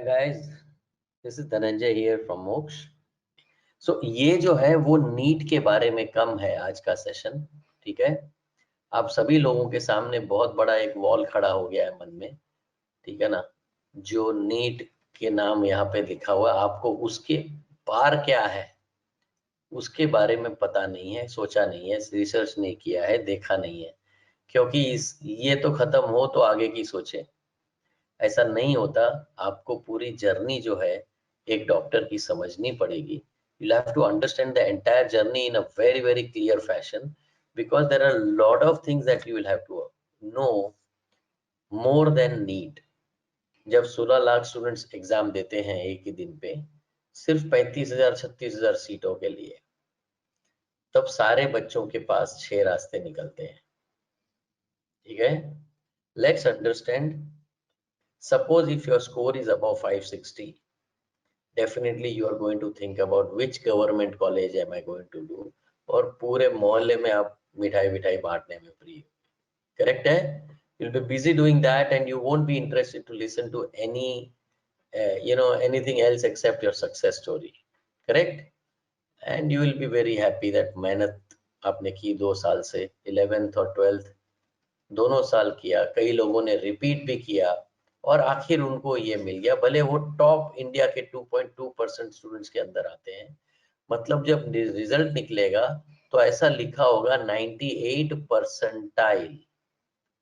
guys, this is Dhananjay here from मोक्ष। सो ये जो है वो नीट के बारे में कम है आज का सेशन, ठीक है। आप सभी लोगों के सामने बहुत बड़ा एक वॉल खड़ा हो गया है मन में, ठीक है ना। जो नीट के नाम यहाँ पे लिखा हुआ, आपको उसके पार क्या है उसके बारे में पता नहीं है, सोचा नहीं है, रिसर्च नहीं किया है, देखा नहीं है। क्योंकि ये तो खत्म हो तो आगे की सोचे, ऐसा नहीं होता। आपको पूरी जर्नी जो है एक डॉक्टर की समझनी पड़ेगी। You'll have to understand the entire journey in a very very clear fashion, because there are a lot of things that you will have to know more than need। जब 16 lakh students exam देते हैं एक ही दिन पे, सिर्फ 35,000 36,000 सीटों के लिए, तब सारे बच्चों के पास 6 रास्ते निकलते हैं, ठीक है। Let's understand. Suppose if your score is above 560, definitely you are going to think about which government college am I going to do, और पूरे मोहल्ले में आप मिठाई मिठाई बांटने में फ्री, करेक्ट है। you'll be busy doing that and you won't be interested to listen to any anything else except your success story, correct। and you will be very happy that मेहनत आपने की 2 साल से, 11th और 12th दोनों साल किया, कई लोगों ने रिपीट भी किया और आखिर उनको ये मिल गया। भले वो टॉप इंडिया के 2.2% स्टूडेंट्स के अंदर आते हैं, मतलब जब रिजल्ट निकलेगा तो ऐसा लिखा होगा 98 परसेंटाइल,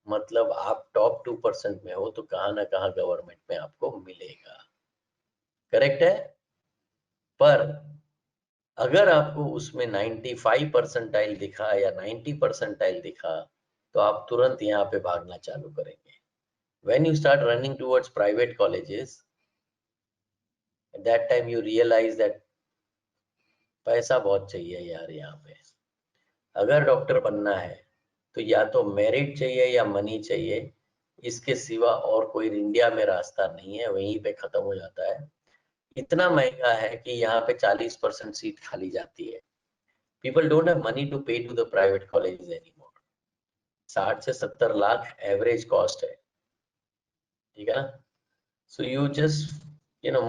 मतलब आप टॉप 2% में हो तो कहाँ ना कहाँ गवर्नमेंट में आपको मिलेगा, करेक्ट है। पर अगर आपको उसमें 95 परसेंटाइल दिखा या 90 परसेंटाइल दिखा तो आप तुरंत यहाँ पे भागना चालू करेंगे। When you start running towards private colleges, at that time you realize that पैसा बहुत चाहिए यार यहाँ पे। अगर डॉक्टर बनना है तो या तो मेरिट चाहिए या मनी चाहिए, इसके सिवा और कोई इंडिया में रास्ता नहीं है, वहीं पे खत्म हो जाता है। इतना महंगा है कि यहाँ पे 40% सीट खाली जाती है। People don't have money to pay to the private colleges anymore। 60 से 70 लाख एवरेज कॉस्ट है, ठीक है ना। So you just,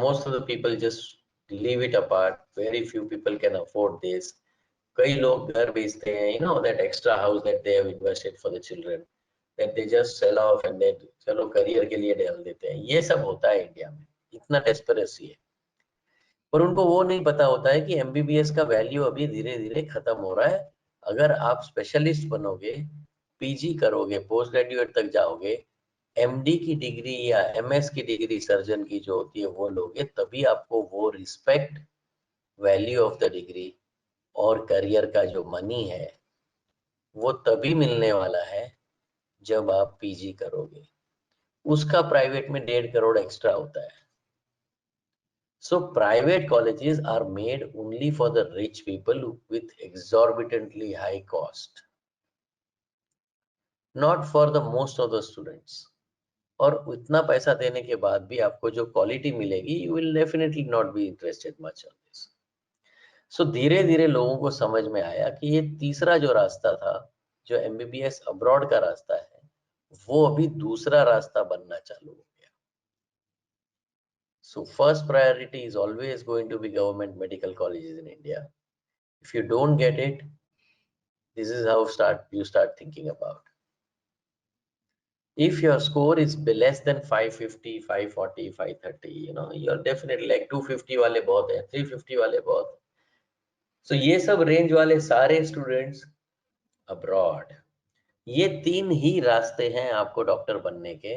most of the people just leave it apart। Very few people can afford this। कई लोग घर बेचते हैं, that extra house that they have invested for the children, that they just sell off and then चलो career के लिए डाल देते हैं। ये सब होता है इंडिया में, इतना डेस्परेसी है। पर उनको वो नहीं पता होता है कि एमबीबीएस का वैल्यू अभी धीरे धीरे खत्म हो रहा है। अगर आप स्पेशलिस्ट बनोगे, पीजी करोगे, पोस्ट ग्रेजुएट तक जाओगे, एमडी की डिग्री या एमएस की डिग्री सर्जन की जो होती है वो लोगे, तभी आपको वो respect, value of the degree और करियर का जो मनी है वो तभी मिलने वाला है जब आप पीजी करोगे। उसका प्राइवेट में 1.5 करोड़ एक्स्ट्रा होता है। So private colleges are made only for the rich people with exorbitantly high cost, not for the most of the students। और उतना पैसा देने के बाद भी आपको जो क्वालिटी मिलेगी, you will definitely not be interested much on this। So धीरे धीरे लोगों को समझ में आया कि ये तीसरा जो रास्ता था, जो एमबीबीएस अब्रॉड का रास्ता है, वो अभी दूसरा रास्ता बनना चालू हो गया। So first priority is always going to be government medical colleges in India। If you don't get it, this is how you start thinking about। If your score is less than 550, 540, 530, you're definitely like 250 वाले बहुत है, 350 वाले बहुत है। So ये सब range वाले सारे स्टूडेंट्स अब्रॉड। ये 3 ही रास्ते हैं आपको डॉक्टर बनने के।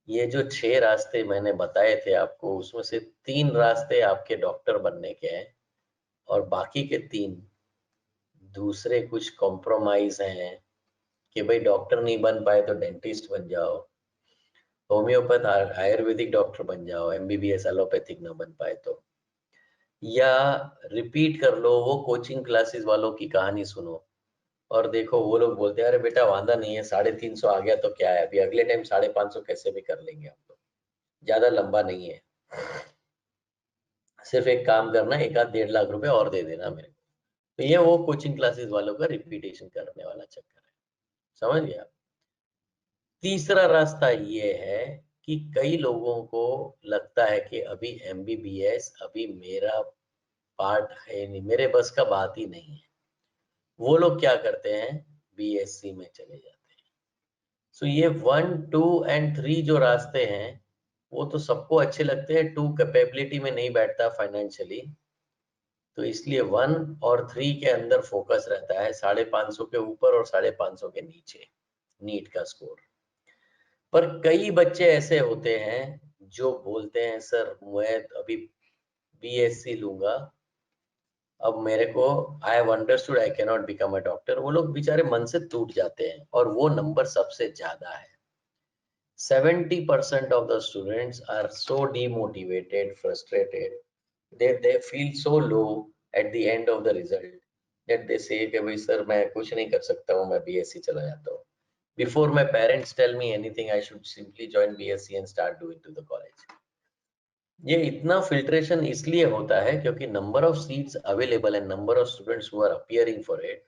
ये जो 6 रास्ते मैंने बताए थे आपको, उसमें से 3 रास्ते आपके डॉक्टर बनने के हैं और बाकी के 3 दूसरे कुछ कॉम्प्रोमाइज हैं कि भाई डॉक्टर नहीं बन पाए तो डेंटिस्ट बन जाओ, होम्योपैथ आयुर्वेदिक डॉक्टर बन जाओ, एमबीबीएस एलोपैथिक ना बन पाए तो, या रिपीट कर लो वो कोचिंग क्लासेस वालों की कहानी सुनो और देखो वो लोग बोलते हैं अरे बेटा वांदा नहीं है, 350 आ गया तो क्या है, अभी अगले टाइम 550 कैसे भी कर लेंगे हम लोग, ज्यादा लंबा नहीं है, सिर्फ एक काम करना, 1-1.5 लाख रुपए और दे देना मेरे को। तो ये वो कोचिंग क्लासेस वालों का रिपीटेशन करने वाला चक्कर है, समझ गया। तीसरा रास्ता ये है कि कई लोगों को लगता है कि अभी MBBS अभी मेरा पार्ट है नहीं, मेरे बस का बात ही नहीं है। वो लोग क्या करते हैं, BSc में चले जाते हैं। सो ये 1, 2 एंड 3 जो रास्ते हैं वो तो सबको अच्छे लगते हैं, 2 कैपेबिलिटी में नहीं बैठता फाइनेंशियली, तो इसलिए 1 और 3 के अंदर फोकस रहता है, 550 के ऊपर और 550 के नीचे नीट का स्कोर। पर कई बच्चे ऐसे होते हैं जो बोलते हैं सर मैं अभी BSc लूंगा, अब मेरे को I have understood I can not become a doctor. वो लोग बेचारे मन से टूट जाते हैं और वो नंबर सबसे ज्यादा है। 70% of the students are so demotivated, frustrated, they feel so low at the end of the result that they say कि भाई सर मैं कुछ नहीं कर सकता हूँ, मैं BSc चला जाता हूँ। Before my parents tell me anything, I should simply join BSc and start doing to the college. ये इतना फिल्ट्रेशन इसलिए होता है क्योंकि number of seats available and number of students who are appearing for it.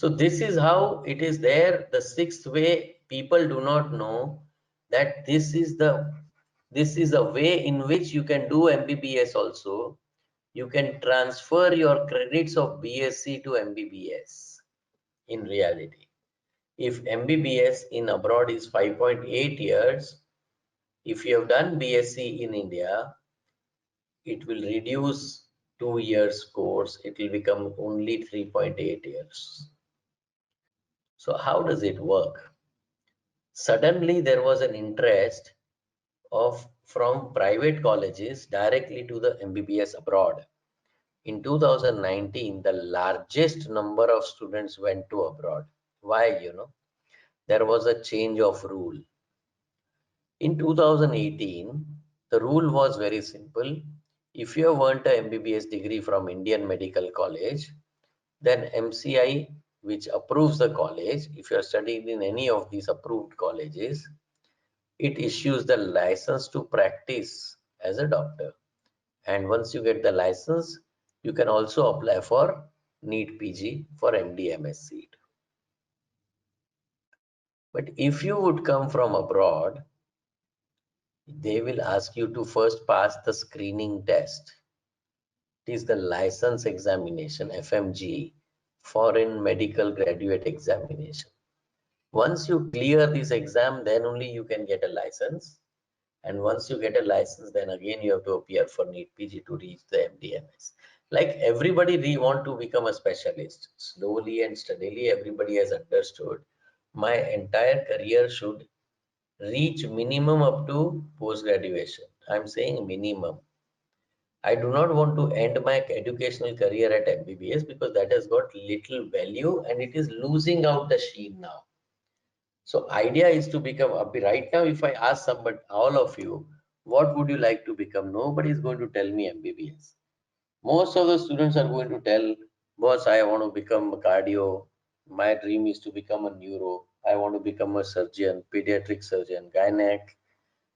So this is how it is there. The sixth way, people do not know that this is a way in which you can do MBBS also. You can transfer your credits of BSc to MBBS in reality. If MBBS in abroad is 5.8 years, if you have done BSc in India, it will reduce 2 years course. It will become only 3.8 years. So how does it work? Suddenly there was an interest from private colleges directly to the MBBS abroad. In 2019, the largest number of students went to abroad. Why? There was a change of rule. In 2018, the rule was very simple. If you have earned a MBBS degree from Indian Medical College, then MCI, which approves the college, if you are studying in any of these approved colleges, it issues the license to practice as a doctor. And once you get the license, you can also apply for NEET PG for MD/MS seat. But if you would come from abroad, they will ask you to first pass the screening test. It is the license examination, FMG, Foreign Medical Graduate Examination. Once you clear this exam, then only you can get a license. And once you get a license, then again you have to appear for NEET PG to reach the MD/MS. Like everybody want to become a specialist. Slowly and steadily, everybody has understood my entire career should reach minimum up to post-graduation. I'm saying minimum. I do not want to end my educational career at MBBS because that has got little value and it is losing out the sheen now. So idea is to become, right now if I ask somebody, all of you, what would you like to become? Nobody is going to tell me MBBS. Most of the students are going to tell, boss, I want to become a cardio. My dream is to become a neuro. I want to become a surgeon, pediatric surgeon, gynec.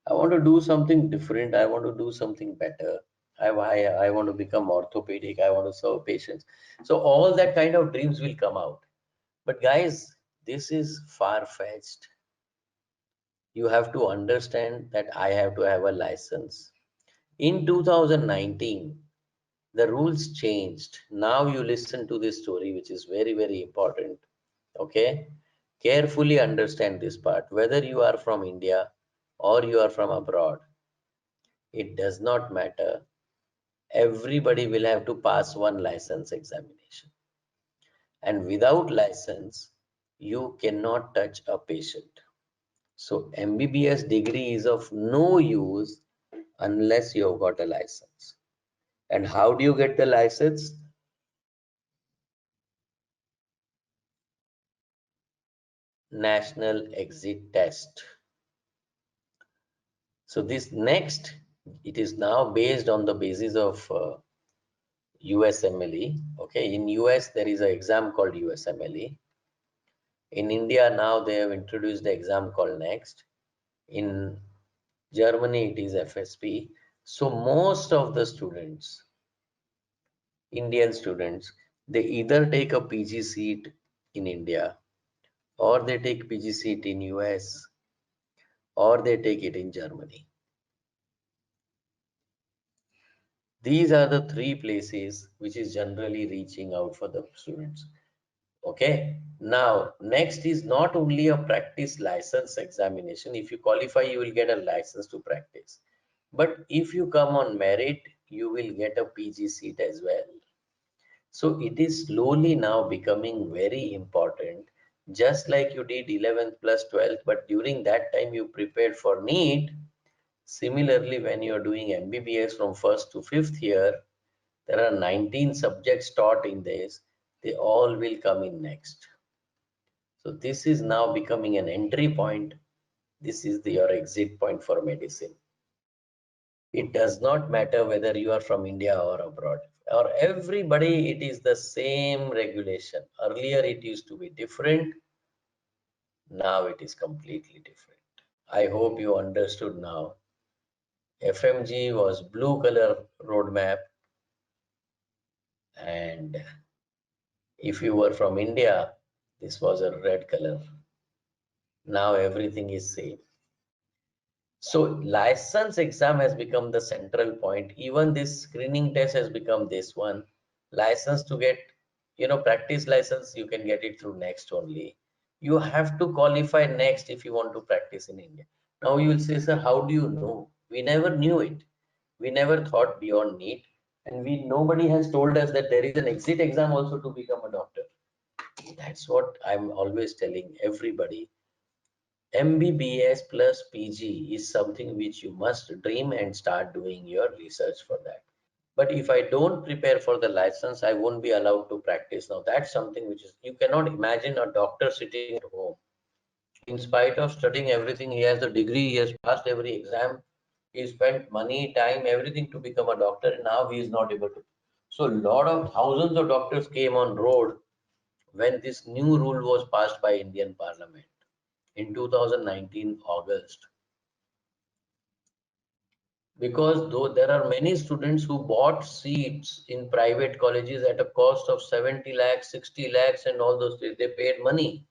I want to do something different. I want to do something better. I want to become orthopedic. I want to serve patients. So all that kind of dreams will come out. But guys, this is far-fetched. You have to understand that I have to have a license. In 2019, the rules changed. Now you listen to this story, which is very, very important. Okay? Carefully understand this part. Whether you are from India or you are from abroad, it does not matter. Everybody will have to pass one license examination. And without license, you cannot touch a patient. So MBBS degree is of no use unless you have got a license. And how do you get the license? National exit test. So this next, it is now based on the basis of USMLE. Okay, in US there is an exam called USMLE. In India now they have introduced the exam called NEXT. In Germany it is FSP. So most of the students, Indian students, they either take a PG seat in India or they take PG seat in US or they take it in Germany. These are the three places which is generally reaching out for the students. Okay, now next is not only a practice license examination. If you qualify, you will get a license to practice. But if you come on merit, you will get a PG seat as well. So it is slowly now becoming very important, just like you did 11th plus 12th, but during that time you prepared for NEET. Similarly, when you are doing MBBS from first to fifth year, there are 19 subjects taught in this. They all will come in next. So this is now becoming an entry point. This is your exit point for medicine. It does not matter whether you are from India or abroad. Or everybody, it is the same regulation. Earlier it used to be different. Now it is completely different. I hope you understood now. FMG was blue color roadmap, and if you were from India, this was a red color. Now everything is same. So license exam has become the central point. Even this screening test has become this one. License to get, practice license, you can get it through next only. You have to qualify next if you want to practice in India. Now you will say, sir, how do you know? We never knew it. We never thought beyond NEET, and nobody has told us that there is an exit exam also to become a doctor. That's what I'm always telling everybody. MBBS plus PG is something which you must dream and start doing your research for that. But if I don't prepare for the license, I won't be allowed to practice. Now that's something which is, you cannot imagine a doctor sitting at home. In spite of studying everything, he has the degree, he has passed every exam, he spent money, time, everything to become a doctor, and now he is not able to. So a lot of thousands of doctors came on road when this new rule was passed by Indian Parliament in 2019 August. Because though there are many students who bought seats in private colleges at a cost of 70 lakhs, 60 lakhs and all those things, they paid money.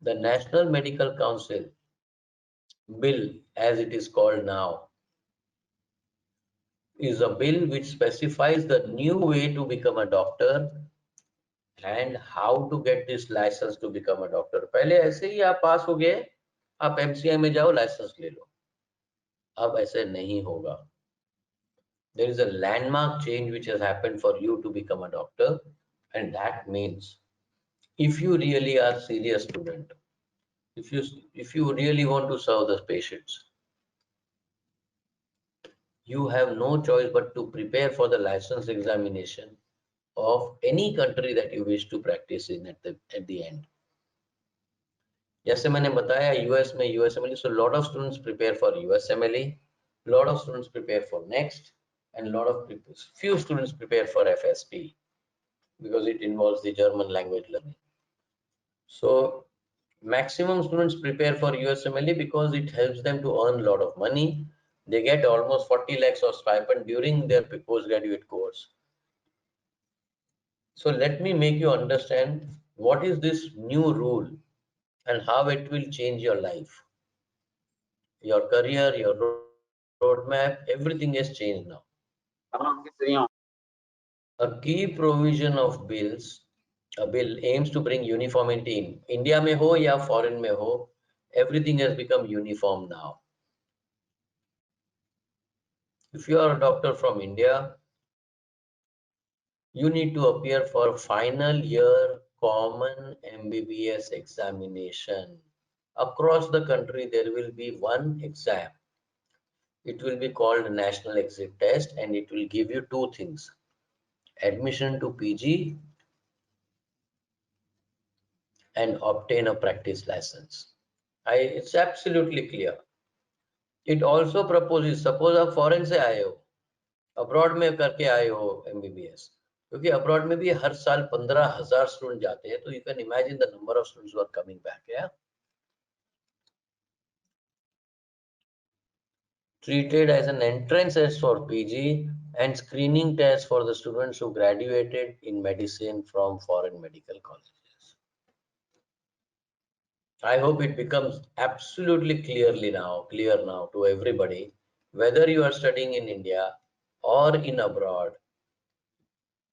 The National Medical Council bill, as it is called now, is a bill which specifies the new way to become a doctor and how to get this license to become a doctor. पहले ऐसे ही आप पास हो गए, आप MCI में जाओ, licence ले लो. अब ऐसे नहीं होगा. There is a landmark change which has happened for you to become a doctor, and that means if you really are serious student, if you really want to serve the patients, you have no choice but to prepare for the license examination of any country that you wish to practice in at the end. जैसे मैंने बताया US में USMLE, so lot of students prepare for USMLE, lot of students prepare for next, and few students prepare for FSP because it involves the German language learning. So maximum students prepare for USMLE because it helps them to earn a lot of money. They get almost 40 lakhs of stipend during their postgraduate course. So let me make you understand what is this new rule and how it will change your life, your career, your roadmap, everything has changed now. A key provision of a bill aims to bring uniformity in India mein ho ya foreign mein ho, everything has become uniform now. If you are a doctor from India, you need to appear for final year common MBBS examination. Across the country, there will be one exam. It will be called National Exit Test, and it will give you two things: admission to PG and obtain a practice license. It's absolutely clear. It also proposes, suppose आप foreign से आए हो, abroad में करके आए हो MBBS, क्योंकि abroad में भी हर साल 15,000 स्टूडेंट जाते हैं, तो you can imagine the number of students who are coming back. या treated as an entrance test for PG and screening test for the students who graduated in medicine from foreign medical colleges. I hope it becomes absolutely clear now to everybody, whether you are studying in India or in abroad,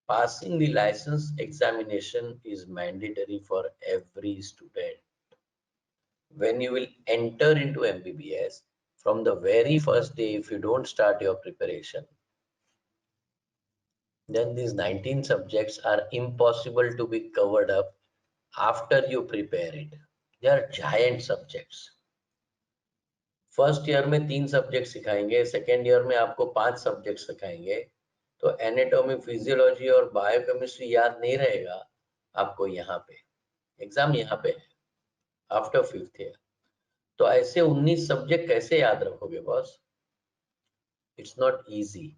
passing the license examination is mandatory for every student. When you will enter into MBBS, from the very first day, if you don't start your preparation, then these 19 subjects are impossible to be covered up after you prepare it. They are giant subjects. First year में 3 subject सिखाएंगे, second year में आपको 5 subject सिखाएंगे, तो anatomy, physiology और biochemistry याद नहीं रहेगा आपको यहाँ पे, एग्जाम यहाँ पे है आफ्टर 5th ईयर। तो ऐसे 19 सब्जेक्ट कैसे याद रखोगे बॉस? It's not easy.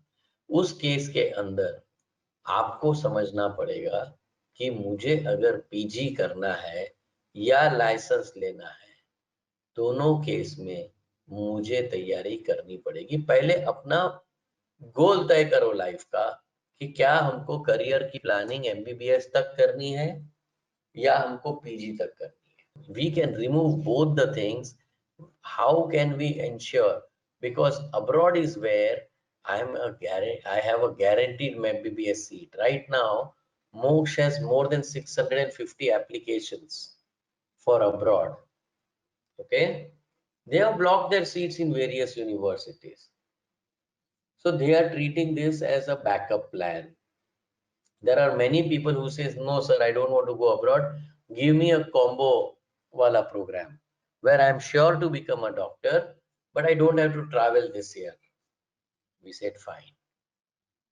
उस केस के अंदर आपको समझना पड़ेगा कि मुझे अगर पीजी करना है या लाइसेंस लेना है, दोनों केस में मुझे तैयारी करनी पड़ेगी। पहले अपना गोल तय करो लाइफ का कि क्या हमको करियर की प्लानिंग एमबीबीएस तक करनी है या हमको पीजी तक करनी है। We can remove both the things. How can we ensure? Because abroad is where I have a guaranteed MBBS seat. Right now, Moksha has more than 650 applications for abroad. Okay? They have blocked their seats in various universities. So they are treating this as a backup plan. There are many people who says, no, sir, I don't want to go abroad. Give me a combo wala program where I'm sure to become a doctor, but I don't have to travel this year. We said, fine.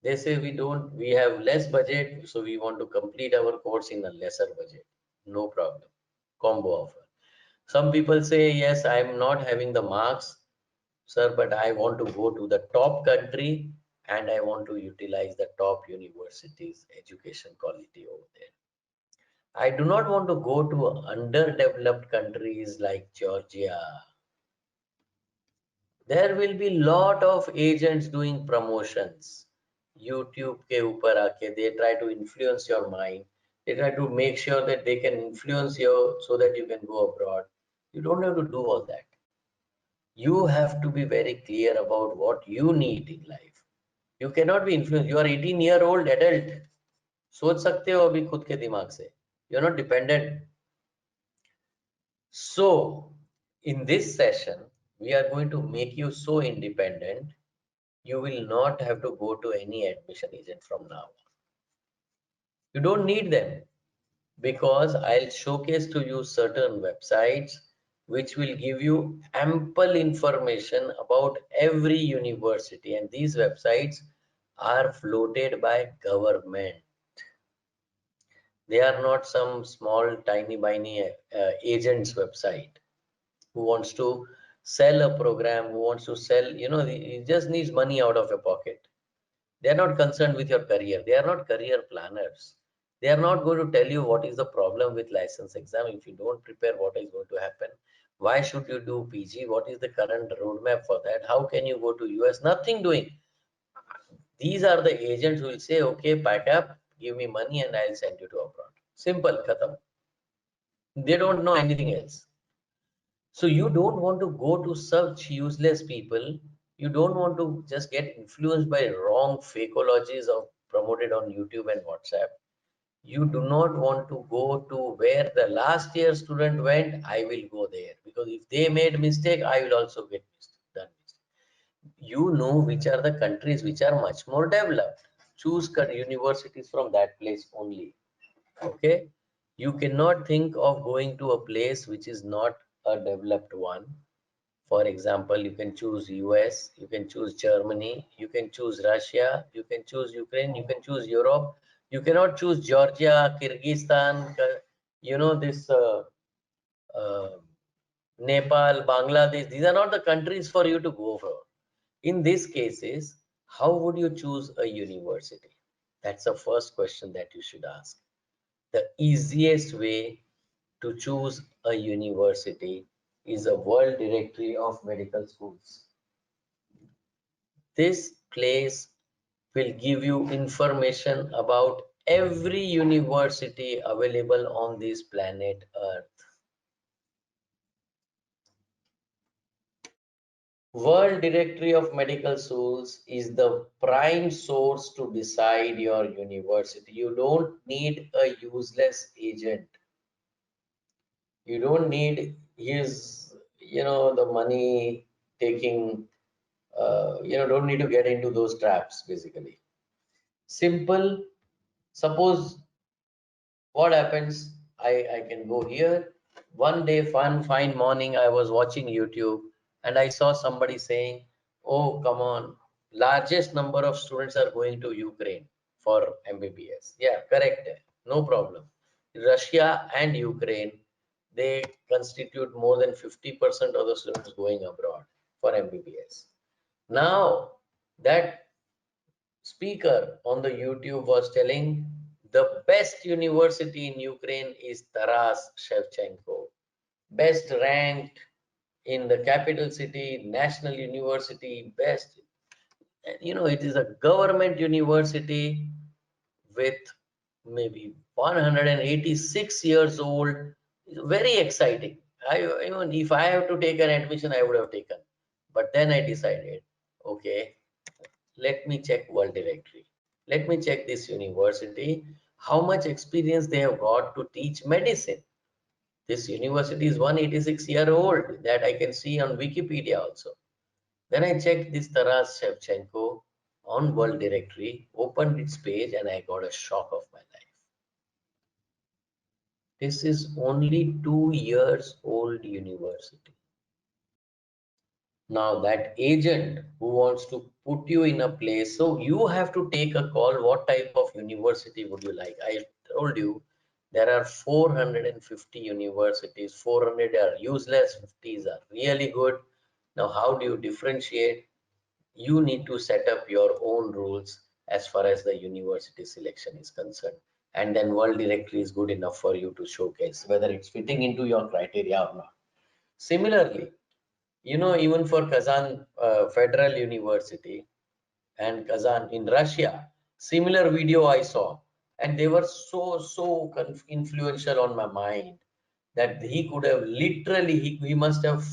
They say we have less budget, so we want to complete our course in a lesser budget. No problem. Combo offer. Some people say, yes, I'm not having the marks, sir, but I want to go to the top country and I want to utilize the top universities, education quality over there. I do not want to go to underdeveloped countries like Georgia. There will be lot of agents doing promotions. YouTube ke upar aake, they try to influence your mind. They try to make sure that they can influence you so that you can go abroad. You don't have to do all that. You have to be very clear about what you need in life. You cannot be influenced. You are 18-year-old adult. सोच सकते हो अभी खुद के दिमाग से. You are not dependent. So, in this session, we are going to make you so independent, you will not have to go to any admission agent from now on. You don't need them because I'll showcase to you certain websites which will give you ample information about every university, and these websites are floated by government. They are not some small tiny agent's website who wants to sell a program, who wants to sell, he just needs money out of your pocket. They are not concerned with your career. They are not career planners. They are not going to tell you what is the problem with license exam. If you don't prepare, what is going to happen? Why should you do PG? What is the current roadmap for that? How can you go to US? Nothing doing. These are the agents who will say, okay, pack up, give me money and I'll send you to abroad. Simple, khatam. They don't know anything else. So you don't want to go to such useless people. You don't want to just get influenced by wrong fakeologies of promoted on YouTube and WhatsApp. You do not want to go to where the last year student went. I will go there because if they made mistake, I will also get done. You know which are the countries which are much more developed. Choose universities from that place only. Okay, you cannot think of going to a place which is not a developed one. For example, you can choose US, you can choose Germany, you can choose Russia, you can choose Ukraine, you can choose Europe. You cannot choose Georgia, Kyrgyzstan, this uh, Nepal, Bangladesh. These are not the countries for you to go for. In these cases, how would you choose a university? That's the first question that you should ask. The easiest way to choose a university is a World Directory of Medical Schools. This place will give you information about every university available on this planet Earth. World Directory of Medical Schools is the prime source to decide your university. You don't need a useless agent. You don't need his, the money taking, don't need to get into those traps basically. Simple. Suppose what happens, I can go here. One day, fine morning, I was watching YouTube and I saw somebody saying, oh, come on, largest number of students are going to Ukraine for MBBS. Yeah, correct. No problem. Russia and Ukraine, they constitute more than 50% of the students going abroad for MBBS. Now, that speaker on the YouTube was telling the best university in Ukraine is Taras Shevchenko, best ranked in the capital city, national university, best. It is a government university with maybe 186 years old. It's very exciting. If I have to take an admission, I would have taken. But then I decided, okay, let me check World Directory. Let me check this university, how much experience they have got to teach medicine. This university is 186-year-old, that I can see on Wikipedia also. Then I checked this Taras Shevchenko on World Directory, opened its page, and I got a shock of my life. This is only 2 years old university. Now that agent who wants to put you in a place, so you have to take a call, what type of university would you like? I told you there are 450 universities, 400 are useless, 50s are really good. Now how do you differentiate? You need to set up your own rules as far as the university selection is concerned. And then World Directory is good enough for you to showcase whether it's fitting into your criteria or not. Similarly, even for Kazan Federal University and Kazan in Russia, similar video I saw, and they were so influential on my mind that he could have literally, he must have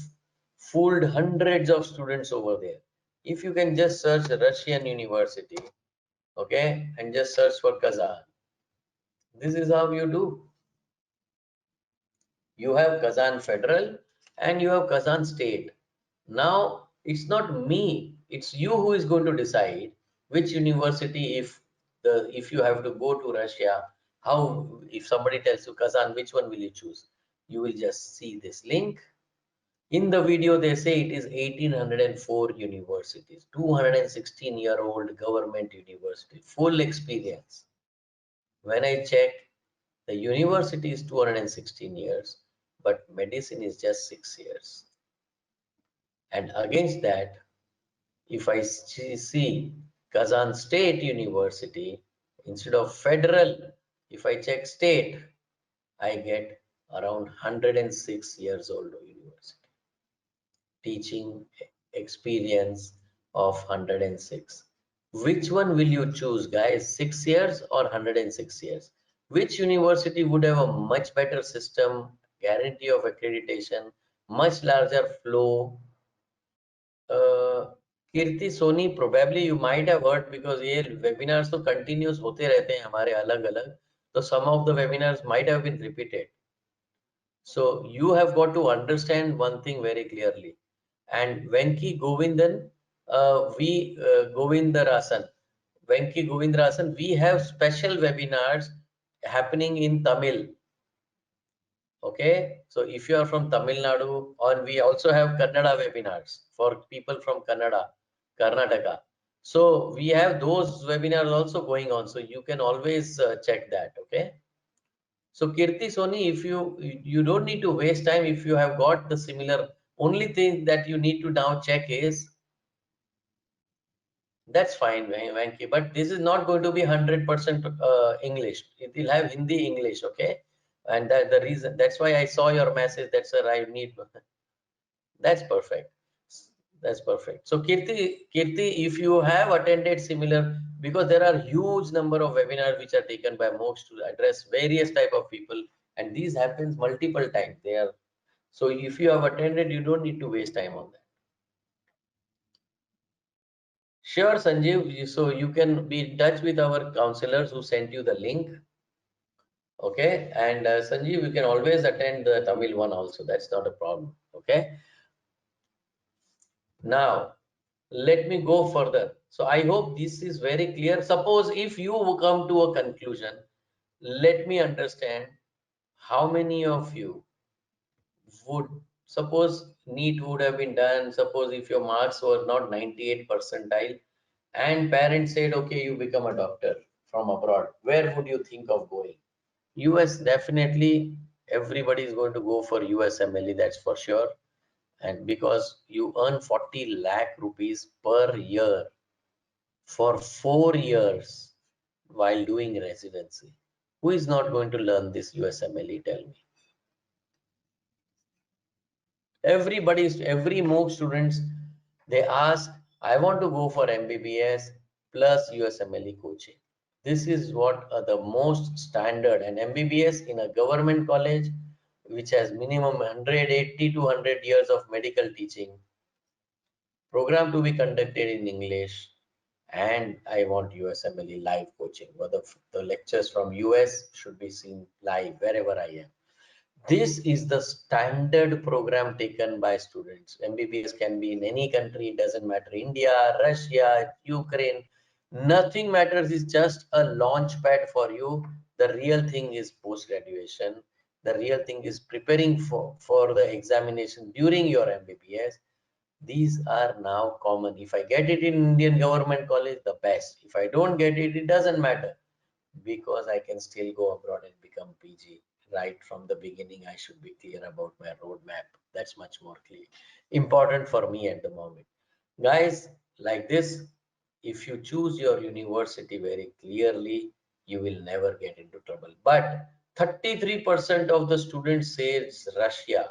fooled hundreds of students over there. If you can just search Russian university, okay, and just search for Kazan, this is how you do. You have Kazan Federal and you have Kazan State. Now, it's not me, it's you who is going to decide which university, if you have to go to Russia, how, if somebody tells you Kazan, which one will you choose? You will just see this link. In the video, they say it is 1804 universities, 216-year-old government university, full experience. When I check, the university is 216 years, but medicine is just 6 years. And against that, if I see Kazan State University, instead of federal, if I check state, I get around 106 years old university. Teaching experience of 106. Which one will you choose, guys? 6 years or 106 years? Which university would have a much better system, guarantee of accreditation, much larger flow? Kirti Soni, probably you might have heard, because ये webinars तो continuous होते रहते हैं हमारे अलग अलग, तो some of the webinars might have been repeated. So you have got to understand one thing very clearly. And Venki Govindan, Govindarasan, Venki Govindarasan, we have special webinars happening in Tamil. Okay, so if you are from Tamil Nadu, and we also have Kannada webinars for people from Karnataka. So we have those webinars also going on. So you can always check that. Okay. So Kirti Soni, if you don't need to waste time if you have got the similar. Only thing that you need to now check is, that's fine, Venki, but this is not going to be 100% English. It will have Hindi English, okay? And that the reason, that's why I saw your message. That's why I need. That's perfect. That's perfect. So Kirti, if you have attended similar, because there are huge number of webinars which are taken by MOOCs to address various type of people, and these happens multiple times. They are, so if you have attended, you don't need to waste time on that. Sure, Sanjeev. So you can be in touch with our counselors who sent you the link. Okay, and Sanjeev, you can always attend the Tamil one also. That's not a problem. Okay. Now, let me go further. So I hope this is very clear. Suppose if you come to a conclusion, let me understand how many of you would, suppose NEET would have been done, suppose if your marks were not 98 percentile and parents said, okay, you become a doctor from abroad, where would you think of going? US, definitely everybody is going to go for USMLE, that's for sure. And because you earn 40 lakh rupees per year for 4 years while doing residency. Who is not going to learn this USMLE? Tell me. Every MOOC students, they ask, I want to go for MBBS plus USMLE coaching. This is what are the most standard, and MBBS in a government college, which has minimum 180 to 100 years of medical teaching, program to be conducted in English, and I want USMLE live coaching. Whether the lectures from US should be seen live wherever I am. This is the standard program taken by students. MBBS can be in any country, it doesn't matter. India, Russia, Ukraine, nothing matters. It's just a launch pad for you. The real thing is post-graduation. The real thing is preparing for the examination during your MBBS. These are now common. If I get it in Indian government college, the best. If I don't get it, it doesn't matter, because I can still go abroad and become PG. Right from the beginning, I should be clear about my roadmap. That's much more clear. Important for me at the moment. Guys, like this, if you choose your university very clearly, you will never get into trouble. But 33% of the students says Russia.